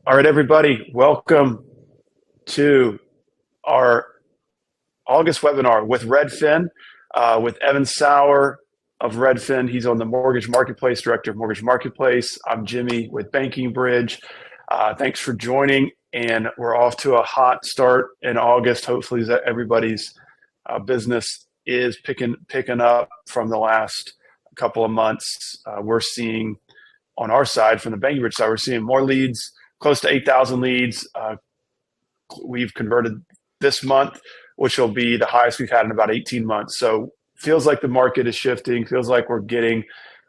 All right, everybody, welcome to our August webinar with Redfin, with Evan Sauer of Redfin. He's on the Mortgage Marketplace, Director of Mortgage Marketplace. I'm Jimmy with Banking Bridge. Thanks for joining, and we're off to a hot start in August. Hopefully, everybody's business is picking up from the last couple of months. We're seeing on our side, from the Banking Bridge side, we're seeing more leads, close to 8,000 leads. We've converted this month, which will be the highest we've had in about 18 months. So feels like the market is shifting. Feels like we're getting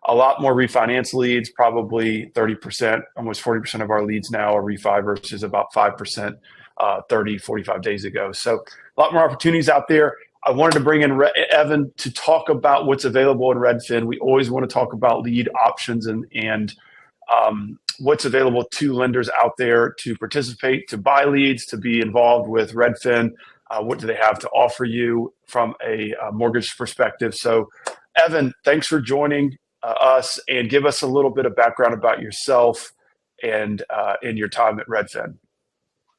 a lot more refinance leads, probably 30%, almost 40% of our leads now are refi versus about 5% 30, 45 days ago. So a lot more opportunities out there. I wanted to bring in Evan to talk about what's available in Redfin. We always want to talk about lead options and what's available to lenders out there to participate, to buy leads, to be involved with Redfin. What do they have to offer you from a mortgage perspective? So, Evan, thanks for joining us, and give us a little bit of background about yourself and in your time at Redfin.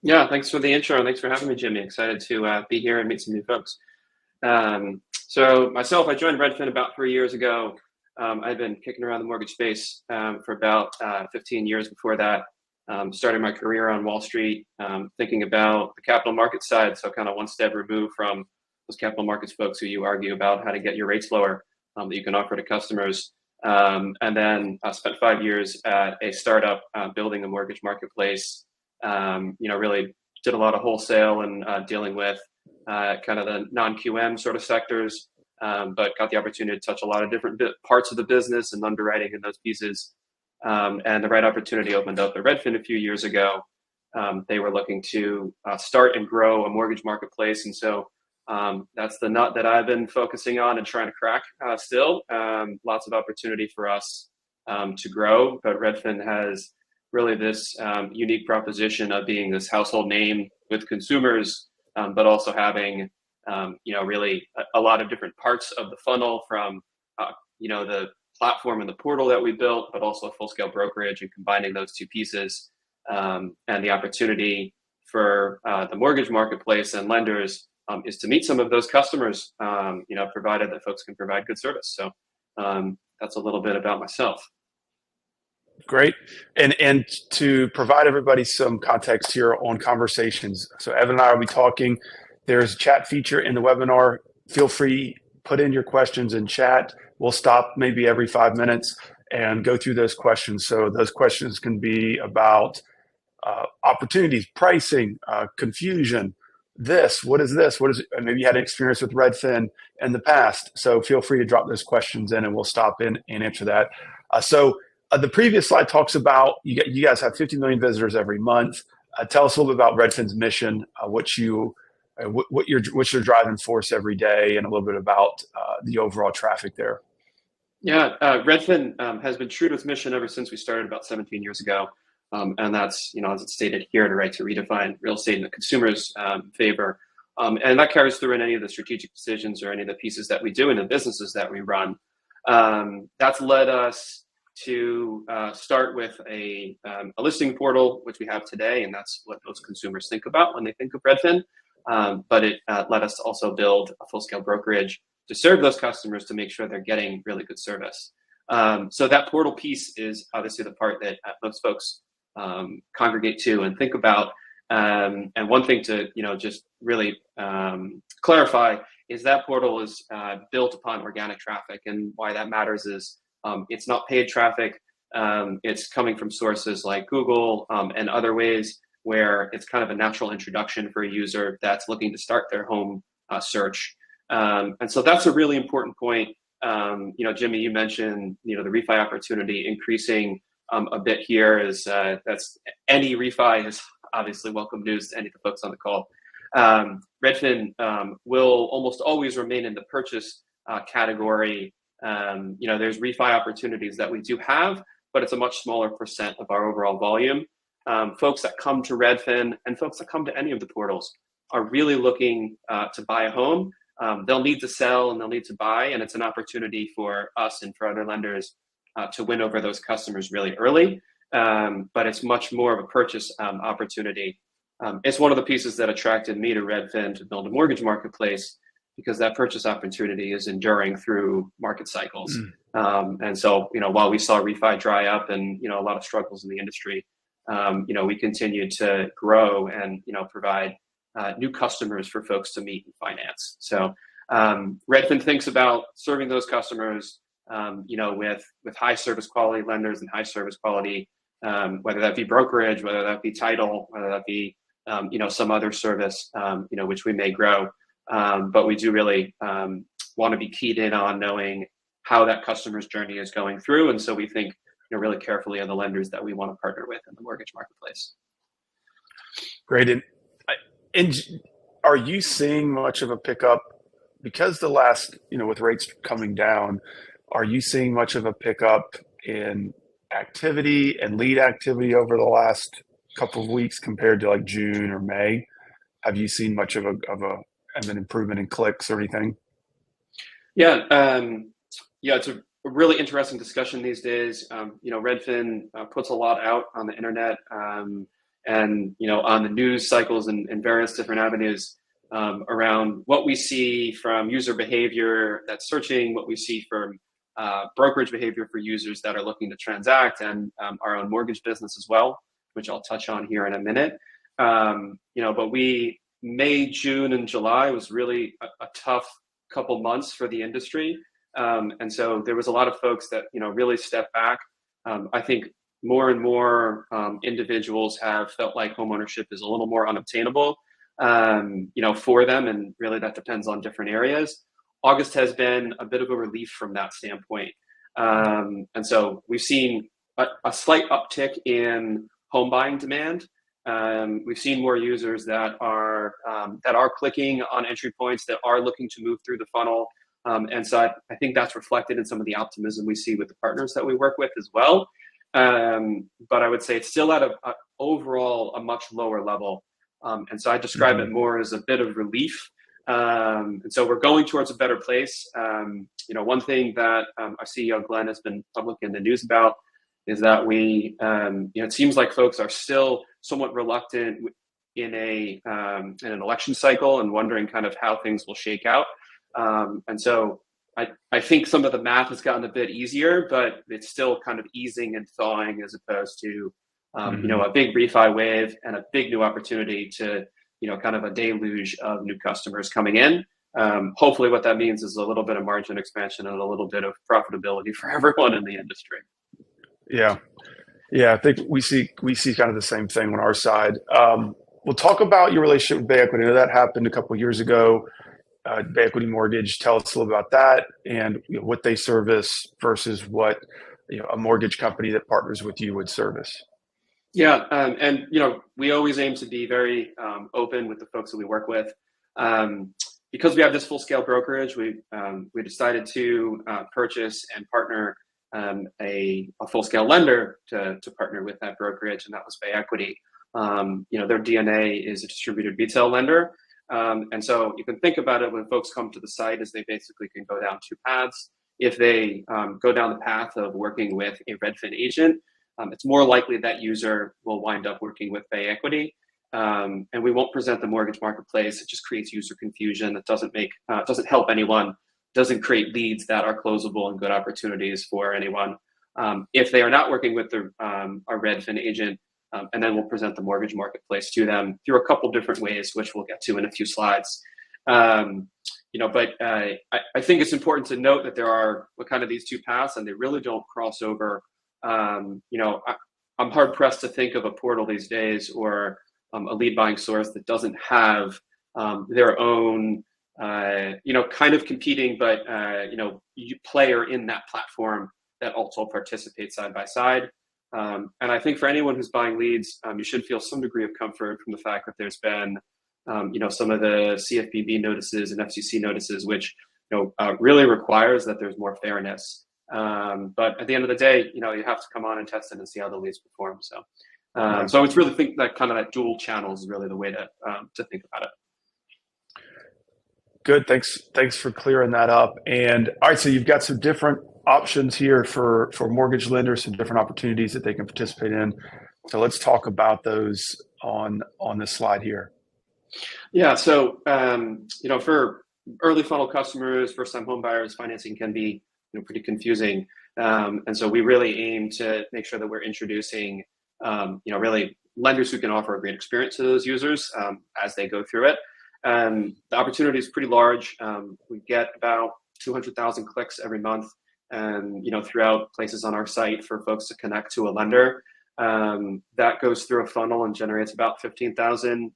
Yeah, thanks for the intro, and thanks for having me, Jimmy. Excited to be here and meet some new folks. So myself, I joined Redfin about 3 years ago. I've been kicking around the mortgage space for about 15 years before that. Started my career on Wall Street, thinking about the capital markets side, so kind of one step removed from those capital markets folks who you argue about how to get your rates lower that you can offer to customers. And then I spent 5 years at a startup building a mortgage marketplace. Really did a lot of wholesale and dealing with kind of the non-QM sort of sectors. But got the opportunity to touch a lot of different parts of the business and underwriting in those pieces. And the right opportunity opened up at Redfin a few years ago. They were looking to start and grow a mortgage marketplace. And so that's the nut that I've been focusing on and trying to crack still. Lots of opportunity for us to grow. But Redfin has really this unique proposition of being this household name with consumers, but also having really a lot of different parts of the funnel from, the platform and the portal that we built, but also a full-scale brokerage, and combining those two pieces and the opportunity for the mortgage marketplace and lenders is to meet some of those customers, provided that folks can provide good service. So that's a little bit about myself. Great. And to provide everybody some context here on conversations. So Evan and I will be talking. There's a chat feature in the webinar. Feel free, put in your questions in chat. We'll stop maybe every 5 minutes and go through those questions. So those questions can be about opportunities, pricing, confusion, what is this? What is it? Maybe you had an experience with Redfin in the past. So feel free to drop those questions in and we'll stop in and answer that. The previous slide talks about you guys have 50 million visitors every month. Tell us a little bit about Redfin's mission, what's your driving force every day, and a little bit about the overall traffic there. Yeah, Redfin has been true to its mission ever since we started about 17 years ago. And that's, as it's stated here, to redefine real estate in the consumer's favor. And that carries through in any of the strategic decisions or any of the pieces that we do in the businesses that we run. That's led us to start with a listing portal, which we have today, and that's what most consumers think about when they think of Redfin. But it led us to also build a full-scale brokerage to serve those customers to make sure they're getting really good service. So that portal piece is obviously the part that most folks congregate to and think about. And one thing to just really clarify is that portal is built upon organic traffic, and why that matters is it's not paid traffic. It's coming from sources like Google and other ways where it's kind of a natural introduction for a user that's looking to start their home search. And so that's a really important point. Jimmy, you mentioned, the refi opportunity increasing a bit here is that's any refi is obviously welcome news to any of the folks on the call. Redfin will almost always remain in the purchase category. There's refi opportunities that we do have, but it's a much smaller percent of our overall volume. Folks that come to Redfin and folks that come to any of the portals are really looking to buy a home. They'll need to sell and they'll need to buy, and it's an opportunity for us and for other lenders to win over those customers really early. but it's much more of a purchase opportunity. It's one of the pieces that attracted me to Redfin to build a mortgage marketplace, because that purchase opportunity is enduring through market cycles. Mm. And so, while we saw refi dry up and, a lot of struggles in the industry, we continued to grow and, provide new customers for folks to meet and finance. So Redfin thinks about serving those customers, with high service quality lenders and high service quality, whether that be brokerage, whether that be title, whether that be, some other service, which we may grow. But we do really want to be keyed in on knowing how that customer's journey is going through. And so we think really carefully on the lenders that we want to partner with in the mortgage marketplace. Great. And are you seeing much of a pickup because the last, with rates coming down, are you seeing much of a pickup in activity and lead activity over the last couple of weeks compared to like June or May? Have you seen much of an improvement in clicks or anything? Yeah, it's a really interesting discussion these days. Redfin puts a lot out on the internet, and on the news cycles and various different avenues around what we see from user behavior that's searching, what we see from brokerage behavior for users that are looking to transact, and our own mortgage business as well, which I'll touch on here in a minute. But May, June, and July was really a tough couple months for the industry. And so there was a lot of folks that, really stepped back. I think more and more individuals have felt like homeownership is a little more unobtainable, for them. And really that depends on different areas. August has been a bit of a relief from that standpoint. And so we've seen a slight uptick in home buying demand. We've seen more users that are clicking on entry points, that are looking to move through the funnel. And so I think that's reflected in some of the optimism we see with the partners that we work with as well. But I would say it's still at overall a much lower level. And so I describe it more as a bit of relief. And so we're going towards a better place. One thing that our CEO Glenn has been public in the news about is that it seems like folks are still somewhat reluctant in an election cycle and wondering kind of how things will shake out. And so I think some of the math has gotten a bit easier, but it's still kind of easing and thawing as opposed to, a big refi wave and a big new opportunity to, kind of a deluge of new customers coming in. Hopefully what that means is a little bit of margin expansion and a little bit of profitability for everyone in the industry. Yeah. I think we see kind of the same thing on our side. We'll talk about your relationship with Bay Equity. I know that happened a couple of years ago. Bay Equity Mortgage, tell us a little about that and what they service versus what a mortgage company that partners with you would service. Yeah, and we always aim to be very open with the folks that we work with. Because we have this full-scale brokerage, we decided to purchase and partner a full-scale lender to partner with that brokerage, and that was Bay Equity. Their DNA is a distributed retail lender. And so you can think about it when folks come to the site as they basically can go down two paths. If they go down the path of working with a Redfin agent, it's more likely that user will wind up working with Bay Equity. And we won't present the mortgage marketplace. It just creates user confusion. It doesn't help anyone, doesn't create leads that are closable and good opportunities for anyone. If they are not working with our Redfin agent, and then we'll present the mortgage marketplace to them through a couple different ways, which we'll get to in a few slides. But I think it's important to note that there are kind of these two paths, and they really don't cross over. I'm hard pressed to think of a portal these days or a lead buying source that doesn't have their own, kind of competing, but player in that platform that also participates side by side. And I think for anyone who's buying leads, you should feel some degree of comfort from the fact that there's been, some of the CFPB notices and FCC notices, which really requires that there's more fairness. But at the end of the day, you have to come on and test it and see how the leads perform. So it's really think that kind of that dual channel is really the way to think about it. Good. Thanks for clearing that up. And all right, so you've got some different options here for mortgage lenders, some different opportunities that they can participate in. So let's talk about those on this slide here. Yeah, so for early funnel customers, first-time home buyers, financing can be pretty confusing, and so we really aim to make sure that we're introducing really lenders who can offer a great experience to those users as they go through it. The opportunity is pretty large. We get about 200,000 clicks every month, and throughout places on our site for folks to connect to a lender. That goes through a funnel and generates about 15,000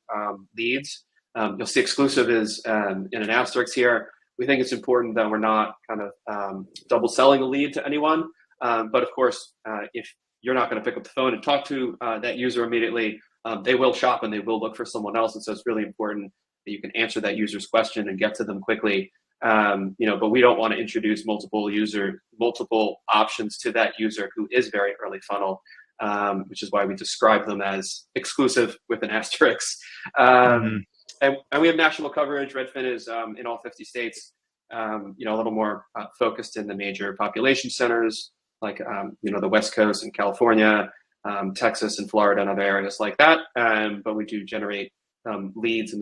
leads. You'll see exclusive is in an asterisk here. We think it's important that we're not kind of double selling a lead to anyone. But of course, if you're not going to pick up the phone and talk to that user immediately, they will shop and they will look for someone else. And so it's really important that you can answer that user's question and get to them quickly. But we don't want to introduce multiple options to that user who is very early funnel, which is why we describe them as exclusive with an asterisk. And we have national coverage. Redfin is in all 50 states, a little more focused in the major population centers, like, the West Coast and California, Texas and Florida and other areas like that. But we do generate leads, and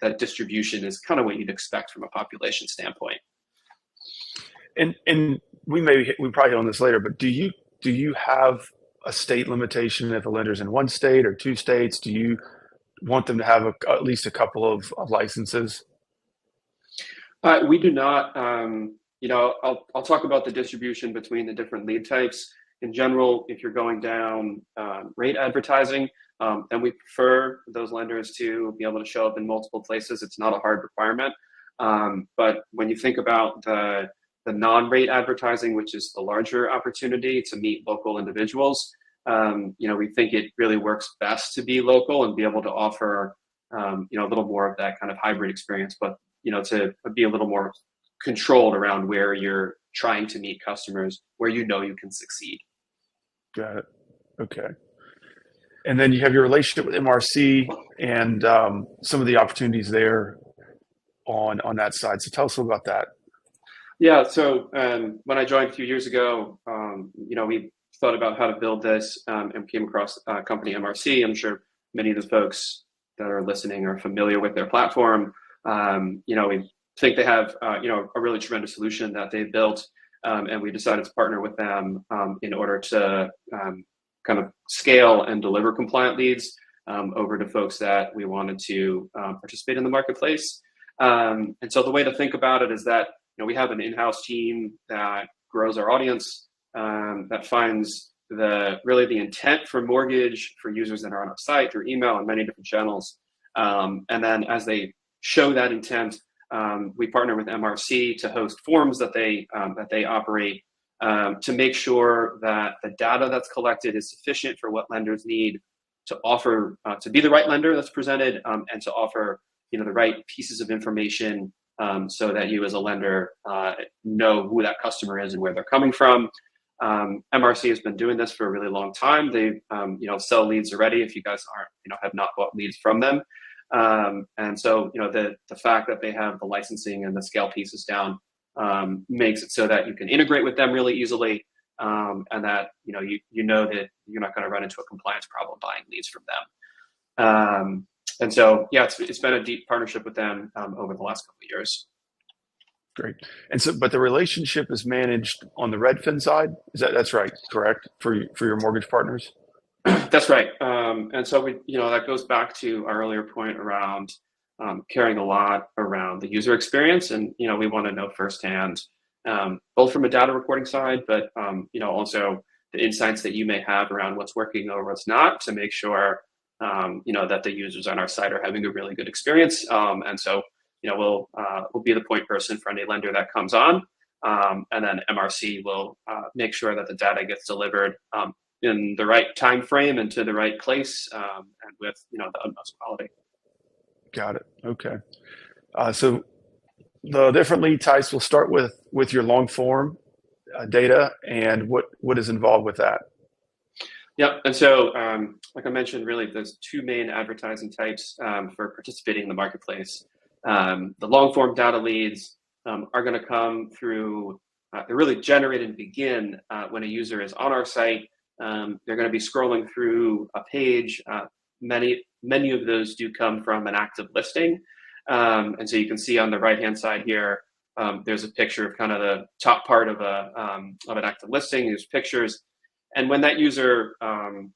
that distribution is kind of what you'd expect from a population standpoint. And we probably hit on this later, but do you have a state limitation if a lender's in one state or two states? Do you want them to have at least a couple of licenses? We do not. I'll talk about the distribution between the different lead types. In general, if you're going down rate advertising, then we prefer those lenders to be able to show up in multiple places. It's not a hard requirement. But when you think about the non-rate advertising, which is the larger opportunity to meet local individuals, we think it really works best to be local and be able to offer, a little more of that kind of hybrid experience, but, to be a little more controlled around where you're trying to meet customers, where you can succeed. Got it. Okay. And then you have your relationship with MRC and some of the opportunities there on that side. So tell us a little about that. Yeah. So when I joined a few years ago, we thought about how to build this and came across a company, MRC. I'm sure many of the folks that are listening are familiar with their platform. We think they have, a really tremendous solution that they've built, and we decided to partner with them in order to kind of scale and deliver compliant leads over to folks that we wanted to participate in the marketplace. And so the way to think about it is that we have an in-house team that grows our audience, that finds the intent for mortgage for users that are on our site through email and many different channels. And then as they show that intent, we partner with MRC to host forums that they operate to make sure that the data that's collected is sufficient for what lenders need to offer, to be the right lender that's presented, and to offer the right pieces of information so that you as a lender know who that customer is and where they're coming from. MRC has been doing this for a really long time. They sell leads already if you guys have not bought leads from them. And so the fact that they have the licensing and the scale pieces down makes it so that you can integrate with them really easily, and that that you're not going to run into a compliance problem buying leads from them. And so it's been a deep partnership with them over the last couple of years. Great. And so, but the relationship is managed on the Redfin side. That's right, correct, for your mortgage partners? That's right. And so that goes back to our earlier point around caring a lot around the user experience. And, we want to know firsthand, both from a data reporting side, but, also the insights that you may have around what's working or what's not to make sure, that the users on our site are having a really good experience. And so, we'll be the point person for any lender that comes on. And then MRC will make sure that the data gets delivered in the right time frame and to the right place, and with the utmost quality. Got it. Okay. So the different lead types, we'll start with your long form data and what is involved with that. Yep. And so, like I mentioned, really there's two main advertising types for participating in the marketplace. The long form data leads are going to come through they're really generated and begin when a user is on our site. They're going to be scrolling through a page. Many of those do come from an active listing. And so you can see on the right-hand side here, there's a picture of kind of the top part of an active listing. There's pictures. And when that user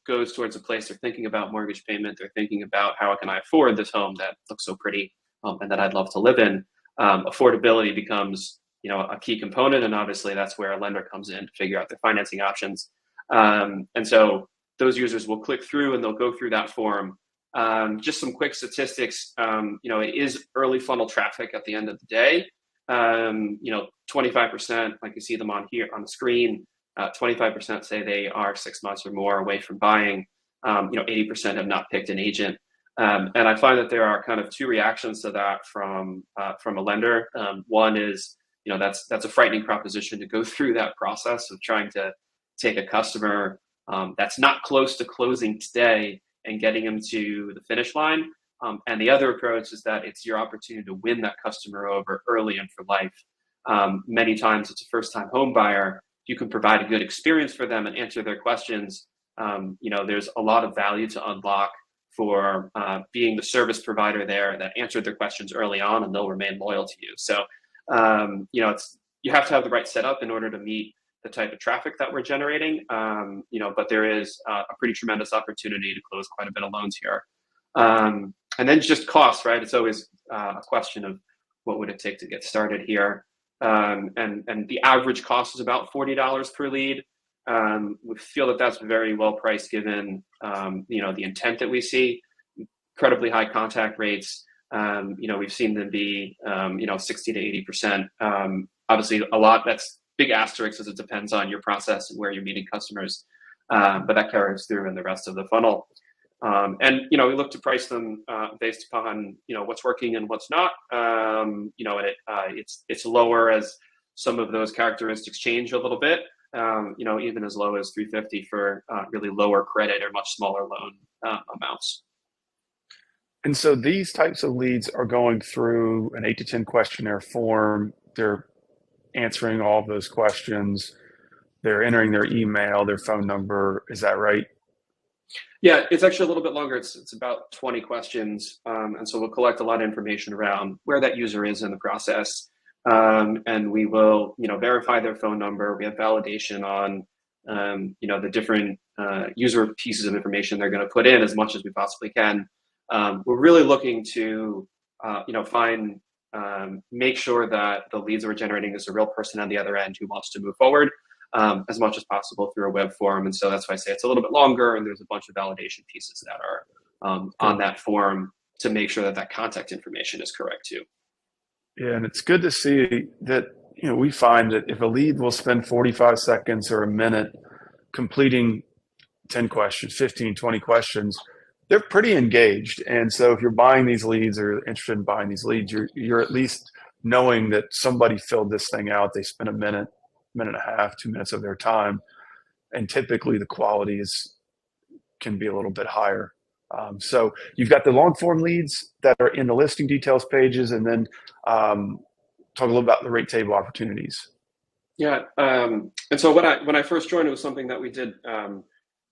goes towards a place they're thinking about mortgage payment, they're thinking about how can I afford this home that looks so pretty and that I'd love to live in, affordability becomes a key component. And obviously that's where a lender comes in to figure out their financing options. And so those users will click through and they'll go through that form. Just some quick statistics. It is early funnel traffic at the end of the day. 25%, like you see them on here on the screen, 25% say they are 6 months or more away from buying. 80% have not picked an agent. And I find that there are kind of two reactions to that from a lender. One is, that's a frightening proposition to go through that process of trying to take a customer that's not close to closing today and getting them to the finish line. And the other approach is that it's your opportunity to win that customer over early and for life. Many times it's a first-time home buyer. If you can provide a good experience for them and answer their questions, there's a lot of value to unlock for being the service provider there that answered their questions early on, and they'll remain loyal to you. So, you have to have the right setup in order to meet the type of traffic that we're generating. But there is a pretty tremendous opportunity to close quite a bit of loans here. And then just costs, right? It's always a question of what would it take to get started here. And the average cost is about $40 per lead. We feel that that's very well priced given, the intent that we see, incredibly high contact rates. We've seen them be, 60 to 80%. Obviously a lot, that's big asterisks as it depends on your process and where you're meeting customers. But that carries through in the rest of the funnel. We look to price them based upon what's working and what's not. And it's lower as some of those characteristics change a little bit. Even as low as $350 for really lower credit or much smaller loan amounts. And so these types of leads are going through an 8 to 10 questionnaire form. They're answering all of those questions. They're entering their email, their phone number. Is that right? Yeah, it's actually a little bit longer. It's about 20 questions. And so we'll collect a lot of information around where that user is in the process. And we will, verify their phone number. We have validation on, the different user pieces of information they're going to put in as much as we possibly can. We're really looking to, make sure that the leads we're generating is a real person on the other end who wants to move forward as much as possible through a web form. And so that's why I say it's a little bit longer, and there's a bunch of validation pieces that are on that form to make sure that that contact information is correct too. Yeah, and it's good to see that, we find that if a lead will spend 45 seconds or a minute completing 10 questions, 15, 20 questions, they're pretty engaged. And so if you're buying these leads or interested in buying these leads, you're at least knowing that somebody filled this thing out. They spent a minute and a half, 2 minutes of their time. And typically the quality can be a little bit higher. So you've got the long form leads that are in the listing details pages, and then talk a little about the rate table opportunities. Yeah. And so when I first joined, it was something that we did.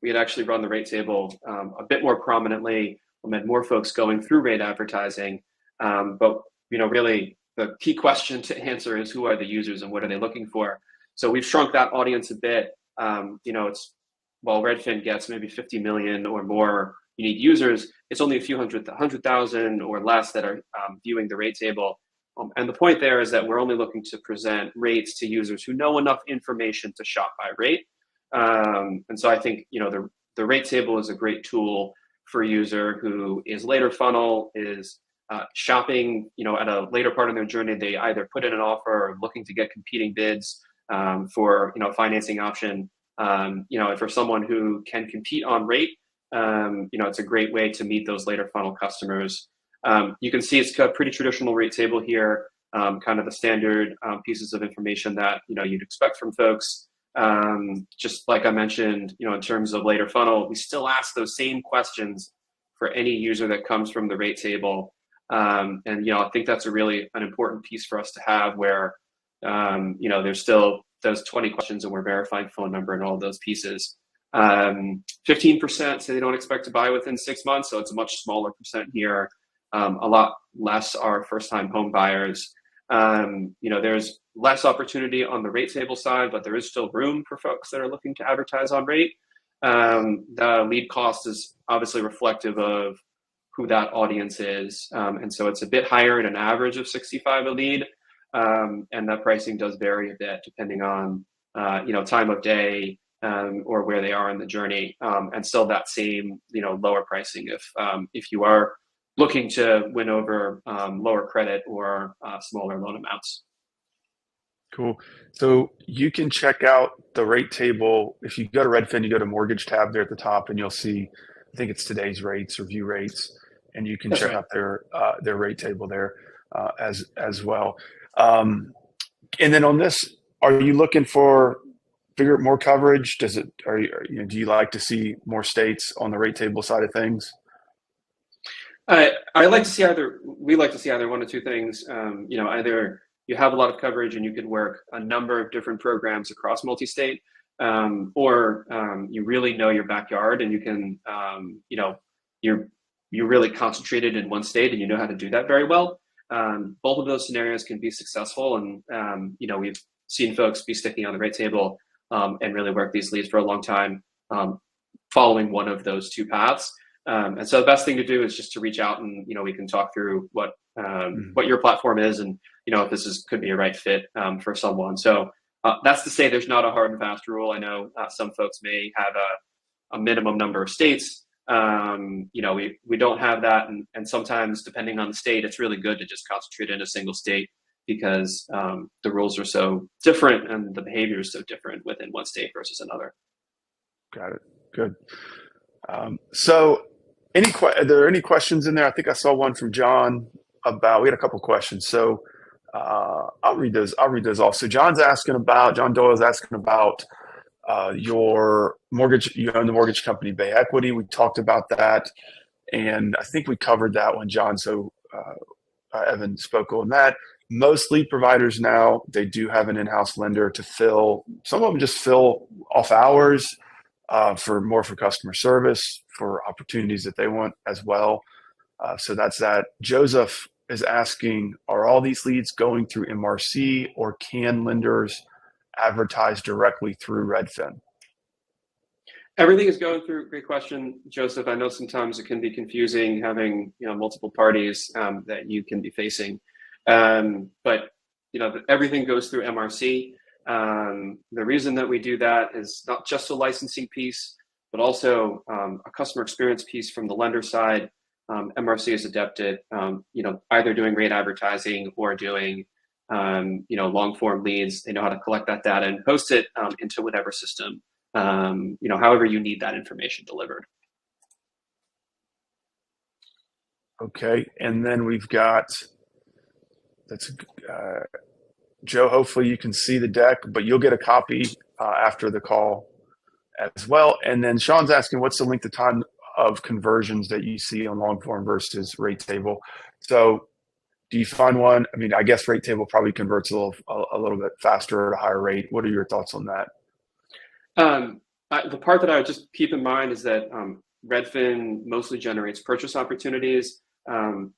We had actually run the rate table a bit more prominently. We had more folks going through rate advertising. But really the key question to answer is who are the users and what are they looking for? So we've shrunk that audience a bit. While Redfin gets maybe 50 million or more unique users, it's only a few 100,000 or less that are viewing the rate table. And the point there is that we're only looking to present rates to users who know enough information to shop by rate. And so I think, the rate table is a great tool for a user who is later funnel, is shopping, at a later part of their journey. They either put in an offer or looking to get competing bids for, financing option. And for someone who can compete on rate, it's a great way to meet those later funnel customers. You can see it's got a pretty traditional rate table here, kind of the standard pieces of information that, you'd expect from folks. Just like I mentioned, in terms of later funnel, we still ask those same questions for any user that comes from the rate table. And I think that's an important piece for us to have where, there's still those 20 questions and we're verifying phone number and all those pieces. 15% say they don't expect to buy within 6 months, so it's a much smaller percent here. A lot less are first-time home buyers. There's less opportunity on the rate table side, but there is still room for folks that are looking to advertise on rate. The lead cost is obviously reflective of who that audience is. And so it's a bit higher at an average of 65 a lead. And that pricing does vary a bit depending on, time of day, or where they are in the journey. And still that same, lower pricing if you are looking to win over lower credit or smaller loan amounts. Cool. So you can check out the rate table. If you go to Redfin, you go to mortgage tab there at the top, and you'll see, I think it's today's rates or view rates, and you can That's check right. out their rate table there as well. And then on this, are you looking for more coverage? Do you like to see more states on the rate table side of things? I like to see we like to see either one of two things. Either you have a lot of coverage and you can work a number of different programs across multi-state, or you really know your backyard and you can, you're really concentrated in one state and you know how to do that very well. Both of those scenarios can be successful, and we've seen folks be sticking on the rate table and really work these leads for a long time, following one of those two paths. And so the best thing to do is just to reach out and, we can talk through what your platform is and, if this could be a right fit for someone. So that's to say there's not a hard and fast rule. I know some folks may have a minimum number of states. We don't have that. And sometimes depending on the state, it's really good to just concentrate in a single state because the rules are so different and the behavior is so different within one state versus another. Got it. Good. So are there any questions in there? I think I saw one from John we had a couple questions. So I'll read those off. So John Doyle's asking about your mortgage. You own the mortgage company Bay Equity. We talked about that, and I think we covered that one, John. So Evan spoke on that. Most lead providers now, they do have an in-house lender to fill. Some of them just fill off hours for customer service, for opportunities that they want as well. So that's that. Joseph is asking, are all these leads going through MRC, or can lenders advertise directly through Redfin? Everything is going through. Great question, Joseph. I know sometimes it can be confusing having multiple parties that you can be facing, but everything goes through MRC. The reason that we do that is not just a licensing piece, but also a customer experience piece from the lender side. MRC is adept at either doing rate advertising or doing long form leads. They know how to collect that data and post it into whatever system, however you need that information delivered. Okay, and then we've got Joe. Hopefully you can see the deck, but you'll get a copy after the call as well. And then Sean's asking, what's the length of time of conversions that you see on long form versus rate table? So do you find one? I mean, I guess rate table probably converts a little bit faster at a higher rate. What are your thoughts on that? The part that I would just keep in mind is that Redfin mostly generates purchase opportunities.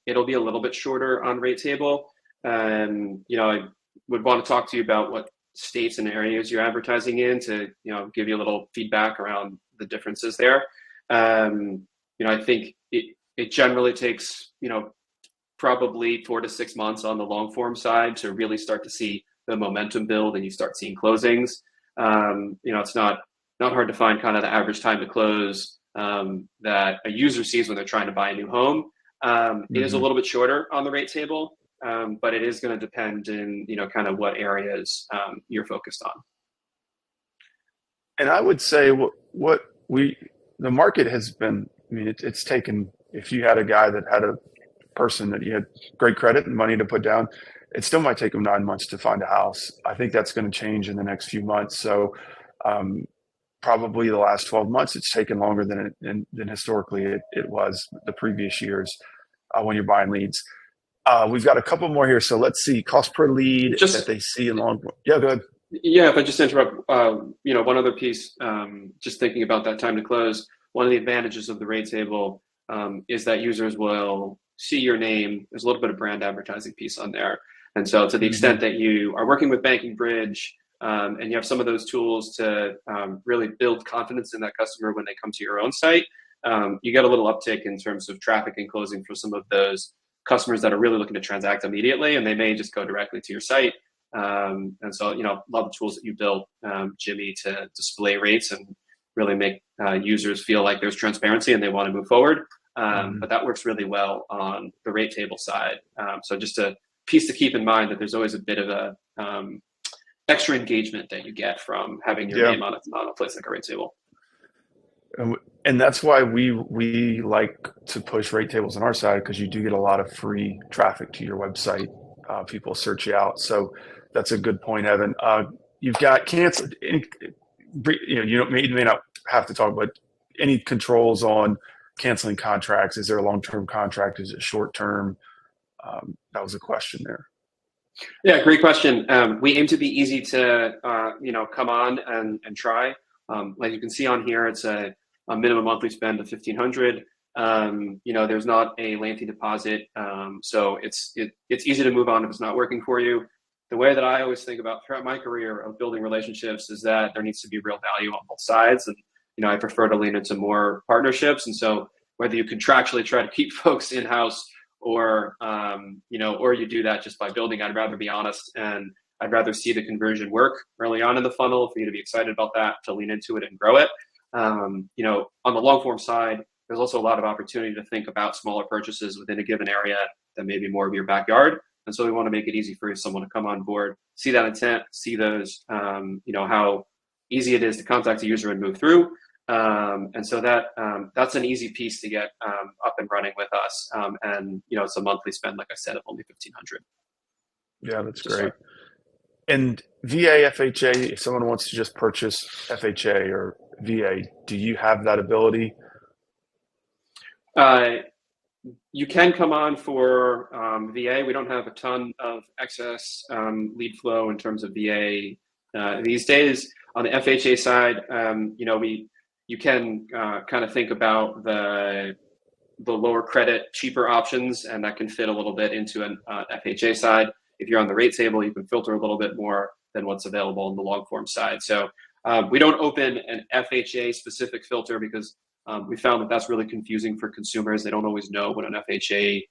It'll be a little bit shorter on rate table. I would want to talk to you about what states and areas you're advertising in to give you a little feedback around the differences there. I think it generally takes probably 4 to 6 months on the long form side to really start to see the momentum build and you start seeing closings. It's not hard to find kind of the average time to close that a user sees when they're trying to buy a new home. It is a little bit shorter on the rate table, but it is going to depend in kind of what areas you're focused on. And I would say the market has been. I mean, it's taken. If you had a guy that had a person that he had great credit and money to put down, it still might take him 9 months to find a house. I think that's going to change in the next few months. So probably the last 12 months, it's taken longer than historically it was the previous years when you're buying leads. We've got a couple more here. So let's see. Cost per lead that they see in long. Yeah, go ahead. Yeah, if I just interrupt, one other piece, just thinking about that time to close, one of the advantages of the rate table is that users will see your name. There's a little bit of brand advertising piece on there. And so to the Hmm. extent that you are working with Banking Bridge and you have some of those tools to really build confidence in that customer when they come to your own site, you get a little uptick in terms of traffic and closing for some of those customers that are really looking to transact immediately, and they may just go directly to your site. And so, love the tools that you built, Jimmy, to display rates and really make users feel like there's transparency and they want to move forward. Hmm. But that works really well on the rate table side. So just a piece to keep in mind that there's always a bit of a extra engagement that you get from having your Yeah. name on a place like a rate table. And, and that's why we like to push rate tables on our side, because you do get a lot of free traffic to your website. People search you out, so that's a good point, Evan. You've got canceled. You may not have to talk, but any controls on canceling contracts? Is there a long term contract? Is it short term? That was a question there. Yeah, great question. We aim to be easy to come on and try. Like you can see on here, it's a minimum monthly spend of 1,500. There's not a lengthy deposit, so it's easy to move on if it's not working for you. The way that I always think about throughout my career of building relationships is that there needs to be real value on both sides, and I prefer to lean into more partnerships. And so whether you contractually try to keep folks in house or you do that just by building, I'd rather be honest, and I'd rather see the conversion work early on in the funnel for you to be excited about that, to lean into it and grow it. On the long form side, there's also a lot of opportunity to think about smaller purchases within a given area that may be more of your backyard. And so we want to make it easy for someone to come on board, see that intent, see those, how easy it is to contact a user and move through. And so that's an easy piece to get up and running with us. And it's a monthly spend, like I said, of only 1,500 Yeah, that's to great. start. And VA FHA, if someone wants to just purchase FHA or VA, do you have that ability? Uh, you can come on for VA. We don't have a ton of excess lead flow in terms of VA these days. On the FHA side, you can kind of think about the lower credit, cheaper options, and that can fit a little bit into an FHA side. If you're on the rate table, you can filter a little bit more than what's available on the long form side. So we don't open an FHA specific filter because we found that that's really confusing for consumers. They don't always know what an FHA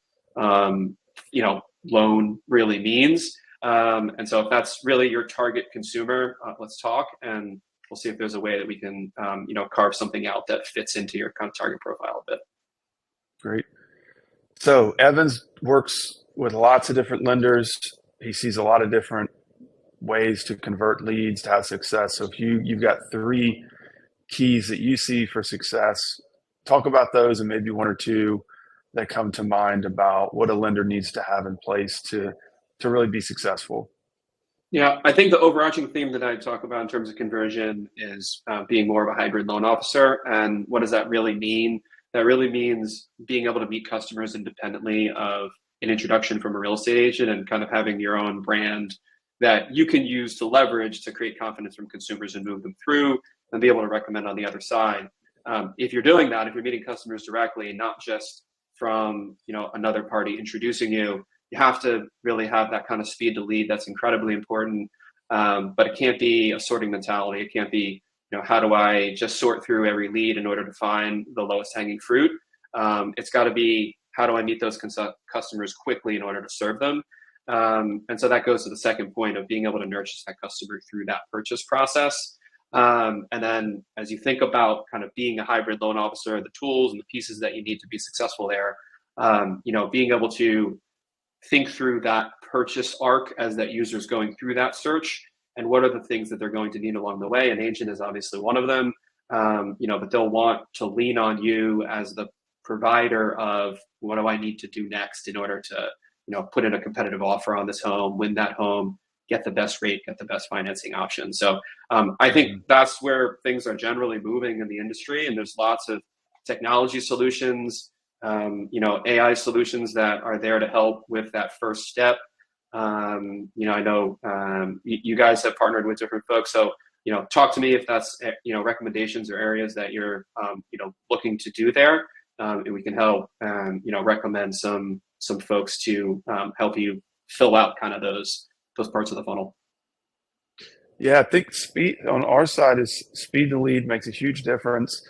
loan really means. And so if that's really your target consumer, let's talk, and we'll see if there's a way that we can carve something out that fits into your kind of target profile a bit. Great. So Evans works with lots of different lenders. He sees a lot of different ways to convert leads to have success. So if you've got three keys that you see for success, talk about those and maybe one or two that come to mind about what a lender needs to have in place to really be successful. Yeah, I think the overarching theme that I talk about in terms of conversion is being more of a hybrid loan officer. And what does that really mean? That really means being able to meet customers independently of an introduction from a real estate agent and kind of having your own brand that you can use to leverage to create confidence from consumers and move them through and be able to recommend on the other side. If you're doing that, if you're meeting customers directly, not just from another party introducing you, you have to really have that kind of speed to lead. That's incredibly important. But it can't be a sorting mentality. It can't be, how do I just sort through every lead in order to find the lowest hanging fruit? It's got to be, how do I meet those customers quickly in order to serve them? And so that goes to the second point of being able to nurture that customer through that purchase process. And then as you think about kind of being a hybrid loan officer, the tools and the pieces that you need to be successful there, being able to think through that purchase arc as that user is going through that search and what are the things that they're going to need along the way. An agent is obviously one of them, but they'll want to lean on you as the provider of what do I need to do next in order to, put in a competitive offer on this home, win that home, get the best rate, get the best financing option. So I think that's where things are generally moving in the industry. And there's lots of technology solutions, AI solutions that are there to help with that first step. I know you guys have partnered with different folks, so talk to me if that's recommendations or areas that you're looking to do there, and we can help recommend some folks to help you fill out kind of those parts of the funnel. Yeah, I think speed on our side is speed to lead makes a huge difference.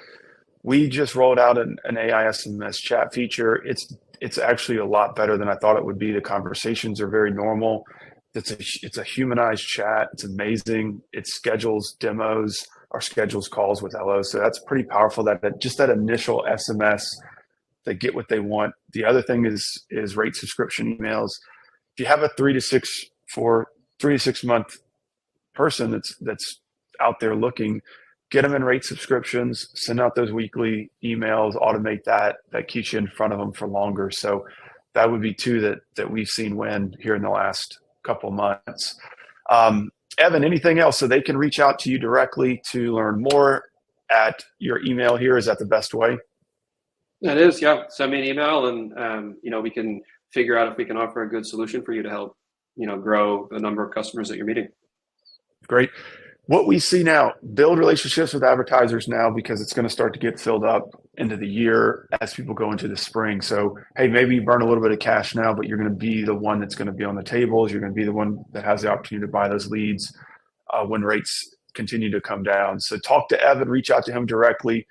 We just rolled out an AI SMS chat feature. It's actually a lot better than I thought it would be. The conversations are very normal. It's a humanized chat. It's amazing. It schedules demos or schedules calls with LO. So that's pretty powerful. That just that initial SMS, they get what they want. The other thing is rate subscription emails. If you have a 3 to 6 month person that's out there looking, get them in rate subscriptions, send out those weekly emails, automate that. That keeps you in front of them for longer. So that would be two that we've seen win here in the last couple of months. Evan, anything else? So they can reach out to you directly to learn more at your email here. Is that the best way? It is, yeah. Send me an email, and we can figure out if we can offer a good solution for you to help grow the number of customers that you're meeting. Great. What we see now, build relationships with advertisers now, because it's going to start to get filled up into the year as people go into the spring. So, hey, maybe you burn a little bit of cash now, but you're going to be the one that's going to be on the tables. You're going to be the one that has the opportunity to buy those leads when rates continue to come down. So talk to Evan, reach out to him directly,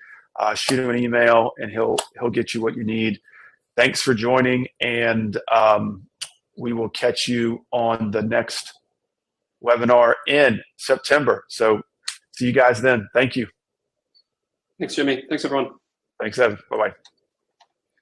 shoot him an email, and he'll get you what you need. Thanks for joining, and we will catch you on the next webinar in September. So see you guys then. Thank you. Thanks, Jimmy. Thanks, everyone. Thanks, Evan. Bye-bye.